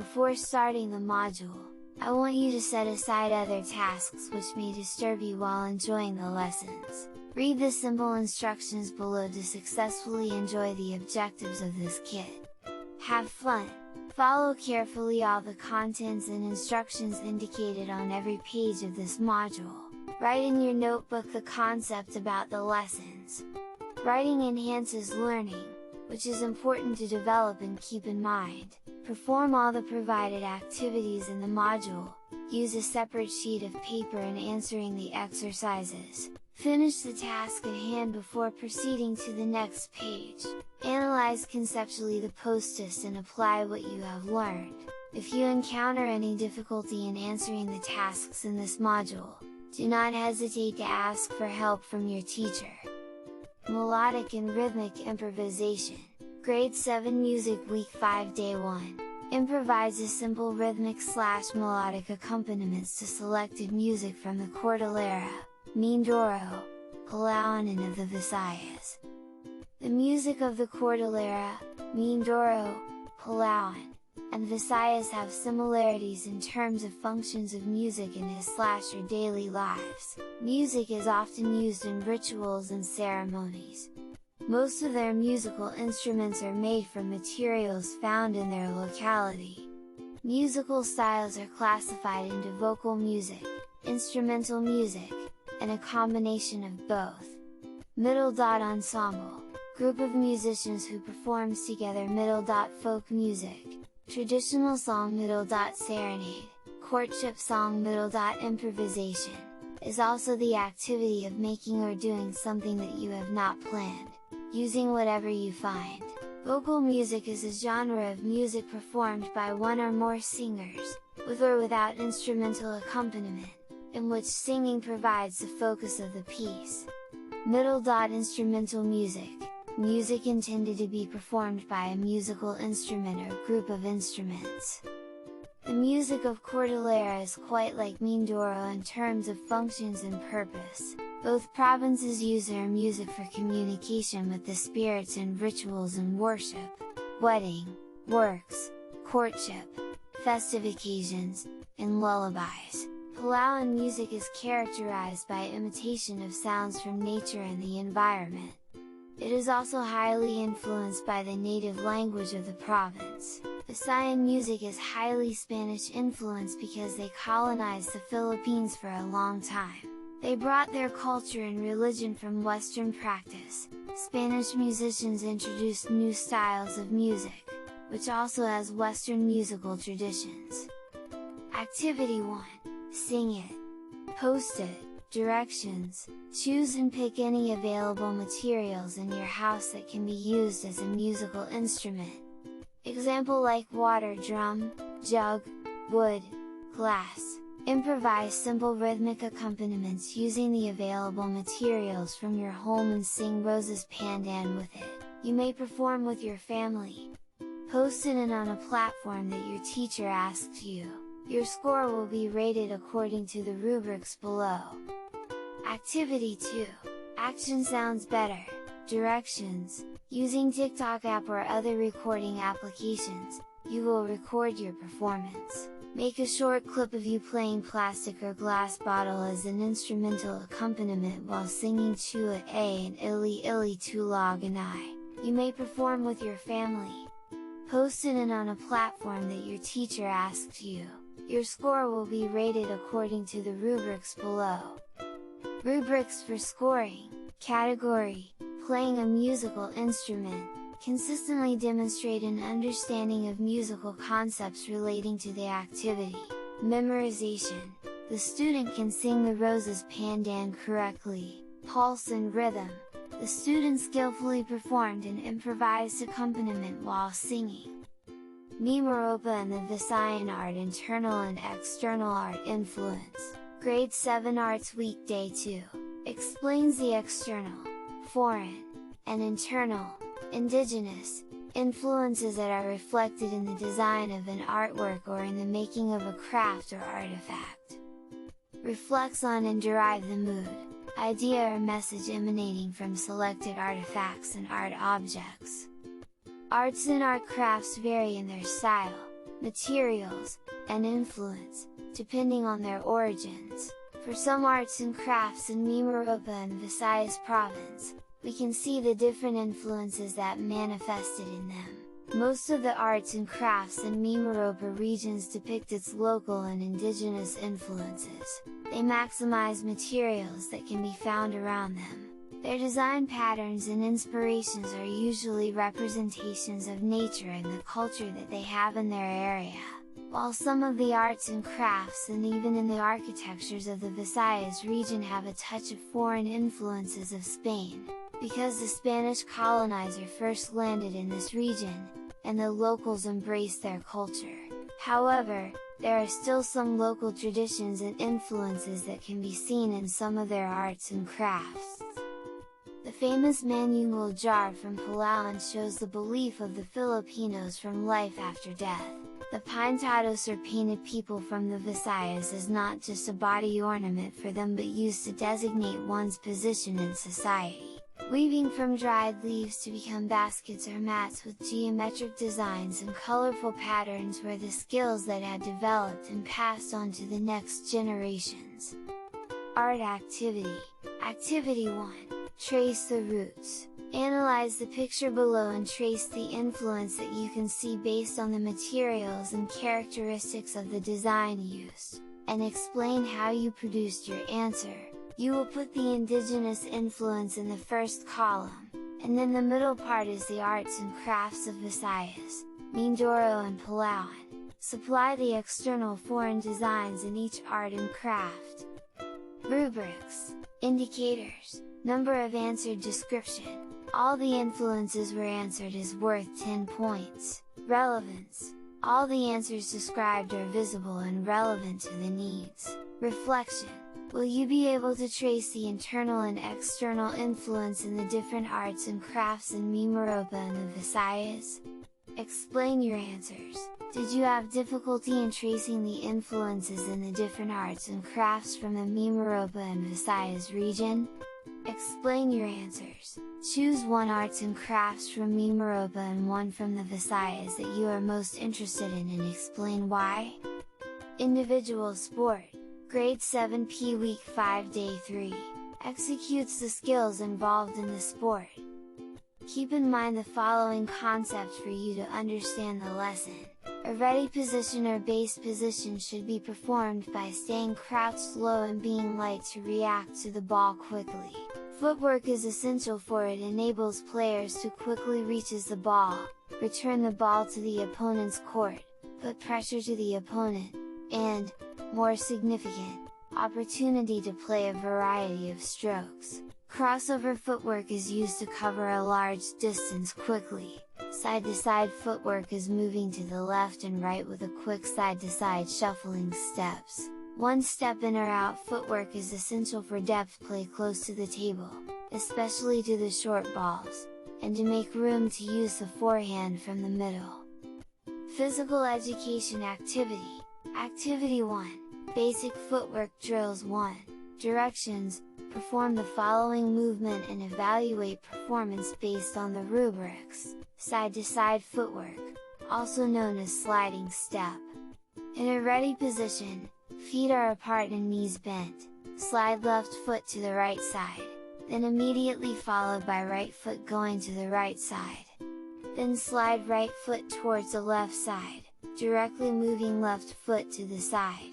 Before starting the module, I want you to set aside other tasks which may disturb you while enjoying the lessons. Read the simple instructions below to successfully enjoy the objectives of this kit. Have fun! Follow carefully all the contents and instructions indicated on every page of this module. Write in your notebook the concept about the lessons. Writing enhances learning, which is important to develop and keep in mind. Perform all the provided activities in the module, use a separate sheet of paper in answering the exercises. Finish the task at hand before proceeding to the next page. Analyze conceptually the posttest and apply what you have learned. If you encounter any difficulty in answering the tasks in this module, do not hesitate to ask for help from your teacher. Melodic and rhythmic improvisation. Grade 7 Music Week 5 Day 1. Improvise a simple rhythmic/melodic accompaniments to selected music from the Cordillera, Mindoro, Palawan and of the Visayas. The music of the Cordillera, Mindoro, Palawan, and Visayas have similarities in terms of functions of music in his/her daily lives. Music is often used in rituals and ceremonies. Most of their musical instruments are made from materials found in their locality. Musical styles are classified into vocal music, instrumental music, and a combination of both. Middle dot ensemble, group of musicians who performs together. Middle dot folk music, traditional song. Middle dot serenade, courtship song. Middle dot improvisation, is also the activity of making or doing something that you have not planned, using whatever you find. Vocal music is a genre of music performed by one or more singers, with or without instrumental accompaniment, in which singing provides the focus of the piece. Middle dot instrumental music, music intended to be performed by a musical instrument or group of instruments. The music of Cordillera is quite like Mindoro in terms of functions and purpose. Both provinces use their music for communication with the spirits in rituals and worship, wedding, works, courtship, festive occasions, and lullabies. Palawan music is characterized by imitation of sounds from nature and the environment. It is also highly influenced by the native language of the province. Visayan music is highly Spanish influenced because they colonized the Philippines for a long time. They brought their culture and religion from Western practice. Spanish musicians introduced new styles of music, which also has Western musical traditions. Activity 1. Sing it. Post it. Directions. Choose and pick any available materials in your house that can be used as a musical instrument. Example like water drum, jug, wood, glass. Improvise simple rhythmic accompaniments using the available materials from your home and sing Rose's Pandan with it. You may perform with your family. Post it in on a platform that your teacher asked you. Your score will be rated according to the rubrics below. Activity 2. Action sounds better. Directions. Using TikTok app or other recording applications, you will record your performance. Make a short clip of you playing plastic or glass bottle as an instrumental accompaniment while singing Chua A and Ili Ili Tulog and I. You may perform with your family. Post it in on a platform that your teacher asked you. Your score will be rated according to the rubrics below. Rubrics for scoring. Category: playing a musical instrument. Consistently demonstrate an understanding of musical concepts relating to the activity. Memorization: the student can sing the Rose's Pandan correctly. Pulse and rhythm: the student skillfully performed an improvised accompaniment while singing. Mimaropa and the Visayan art. Internal and external art influence. Grade 7 Arts Week Day 2, explains the external, foreign, and internal, indigenous, influences that are reflected in the design of an artwork or in the making of a craft or artifact. Reflects on and derive the mood, idea or message emanating from selected artifacts and art objects. Arts and art crafts vary in their style, materials, and influence, depending on their origins. For some arts and crafts in Mimaropa and Visayas province, we can see the different influences that manifested in them. Most of the arts and crafts in Mimaropa regions depict its local and indigenous influences. They maximize materials that can be found around them. Their design patterns and inspirations are usually representations of nature and the culture that they have in their area. While some of the arts and crafts and even in the architectures of the Visayas region have a touch of foreign influences of Spain, because the Spanish colonizer first landed in this region, and the locals embraced their culture. However, there are still some local traditions and influences that can be seen in some of their arts and crafts. The famous Manungal jar from Palawan shows the belief of the Filipinos from life after death. The pintados or painted people from the Visayas is not just a body ornament for them but used to designate one's position in society. Weaving from dried leaves to become baskets or mats with geometric designs and colorful patterns were the skills that had developed and passed on to the next generations. Art activity. Activity 1. Trace the roots. Analyze the picture below and trace the influence that you can see based on the materials and characteristics of the design used, and explain how you produced your answer. You will put the indigenous influence in the first column, and then the middle part is the arts and crafts of Visayas, Mindoro and Palawan. Supply the external foreign designs in each art and craft. Rubrics. Indicators. Number of answered. Description. All the influences were answered is worth 10 points. Relevance. All the answers described are visible and relevant to the needs. Reflection. Will you be able to trace the internal and external influence in the different arts and crafts in Mimaropa and the Visayas? Explain your answers. Did you have difficulty in tracing the influences in the different arts and crafts from the Mimaropa and Visayas region? Explain your answers. Choose one arts and crafts from Mimaropa and one from the Visayas that you are most interested in and explain why. Individual sport. Grade 7P Week 5 Day 3. Executes the skills involved in the sport. Keep in mind the following concepts for you to understand the lesson. A ready position or base position should be performed by staying crouched low and being light to react to the ball quickly. Footwork is essential for it enables players to quickly reaches the ball, return the ball to the opponent's court, put pressure to the opponent, and, more significant, opportunity to play a variety of strokes. Crossover footwork is used to cover a large distance quickly. Side-to-side footwork is moving to the left and right with a quick side-to-side shuffling steps. One step in or out footwork is essential for depth play close to the table, especially to the short balls, and to make room to use the forehand from the middle. Physical education activity. Activity 1. Basic footwork drills 1. Directions. Perform the following movement and evaluate performance based on the rubrics. Side-to-side footwork, also known as sliding step. In a ready position, feet are apart and knees bent, slide left foot to the right side, then immediately followed by right foot going to the right side. Then slide right foot towards the left side, directly moving left foot to the side.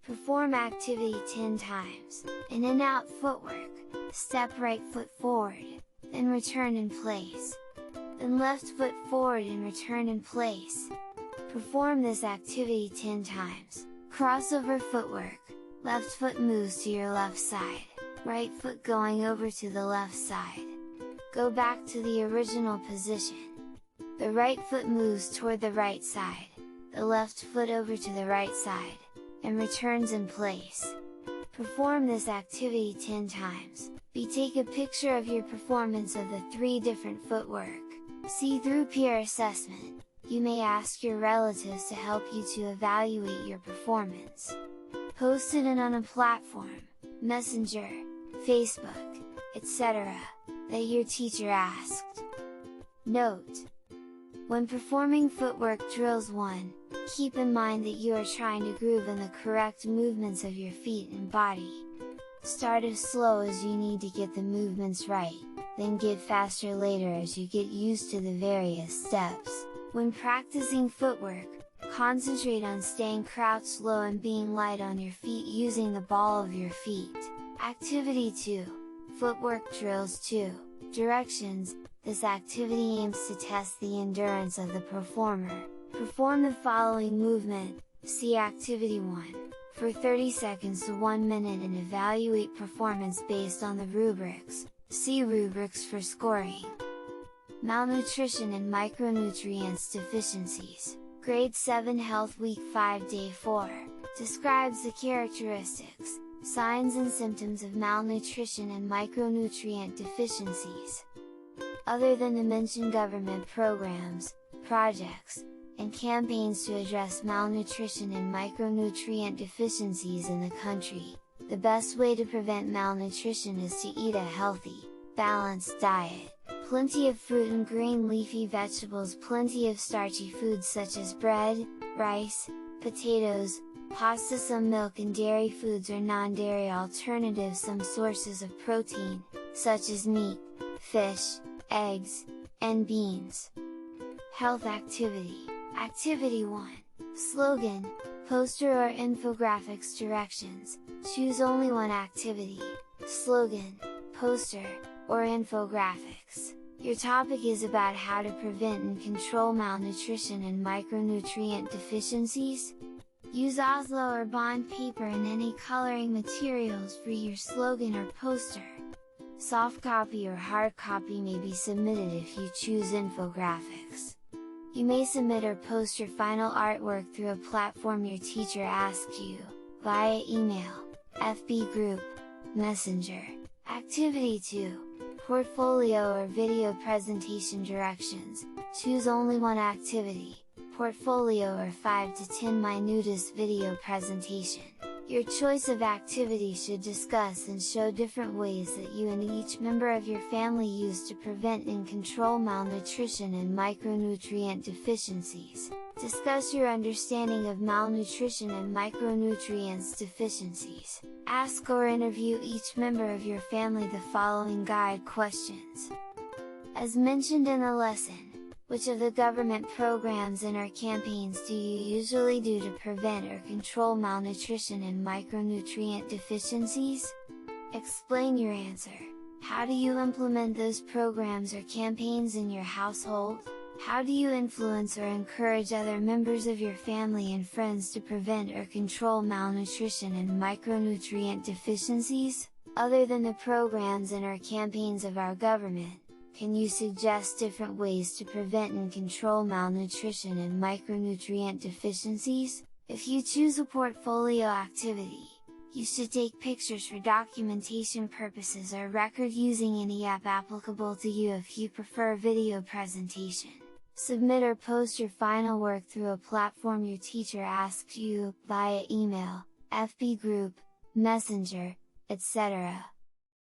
Perform activity 10 times. In and out footwork, step right foot forward, then return in place. Then left foot forward and return in place. Perform this activity 10 times. Crossover footwork, left foot moves to your left side, right foot going over to the left side. Go back to the original position. The right foot moves toward the right side, the left foot over to the right side, and returns in place. Perform this activity 10 times. Take a picture of your performance of the 3 different footwork. See through peer assessment. You may ask your relatives to help you to evaluate your performance. Post it on a platform, Messenger, Facebook, etc., that your teacher asked. Note: when performing footwork drills 1, Keep in mind that you are trying to groove in the correct movements of your feet and body. Start as slow as you need to get the movements right, then get faster later as you get used to the various steps. When practicing footwork, concentrate on staying crouched low and being light on your feet using the ball of your feet. Activity 2. Footwork Drills 2. Directions. This activity aims to test the endurance of the performer. Perform the following movement, see Activity 1, for 30 seconds to 1 minute and evaluate performance based on the rubrics. See rubrics for scoring. Malnutrition and micronutrients deficiencies. Grade 7 Health Week 5 Day 4, describes the characteristics, signs and symptoms of malnutrition and micronutrient deficiencies. Other than the mentioned government programs, projects, and campaigns to address malnutrition and micronutrient deficiencies in the country, the best way to prevent malnutrition is to eat a healthy, balanced diet. Plenty of fruit and green leafy vegetables, plenty of starchy foods such as bread, rice, potatoes, pasta, some milk and dairy foods or non-dairy alternatives, some sources of protein, such as meat, fish, eggs, and beans. Health activity. Activity 1. Slogan, poster or infographics directions. Choose only one activity, slogan, poster, or infographics. Your topic is about how to prevent and control malnutrition and micronutrient deficiencies. Use Oslo or bond paper and any coloring materials for your slogan or poster. Soft copy or hard copy may be submitted if you choose infographics. You may submit or post your final artwork through a platform your teacher asks you, via email, FB group, Messenger. Activity 2. Portfolio or video presentation directions. Choose only one activity, portfolio or 5 to 10 minutest video presentation. Your choice of activity should discuss and show different ways that you and each member of your family use to prevent and control malnutrition and micronutrient deficiencies. Discuss your understanding of malnutrition and micronutrients deficiencies. Ask or interview each member of your family the following guide questions. As mentioned in the lesson, which of the government programs and or campaigns do you usually do to prevent or control malnutrition and micronutrient deficiencies? Explain your answer. How do you implement those programs or campaigns in your household? How do you influence or encourage other members of your family and friends to prevent or control malnutrition and micronutrient deficiencies? Other than the programs and or campaigns of our government, can you suggest different ways to prevent and control malnutrition and micronutrient deficiencies? If you choose a portfolio activity, you should take pictures for documentation purposes or record using any app applicable to you if you prefer video presentation. Submit or post your final work through a platform your teacher asks you, via email, FB group, Messenger, etc.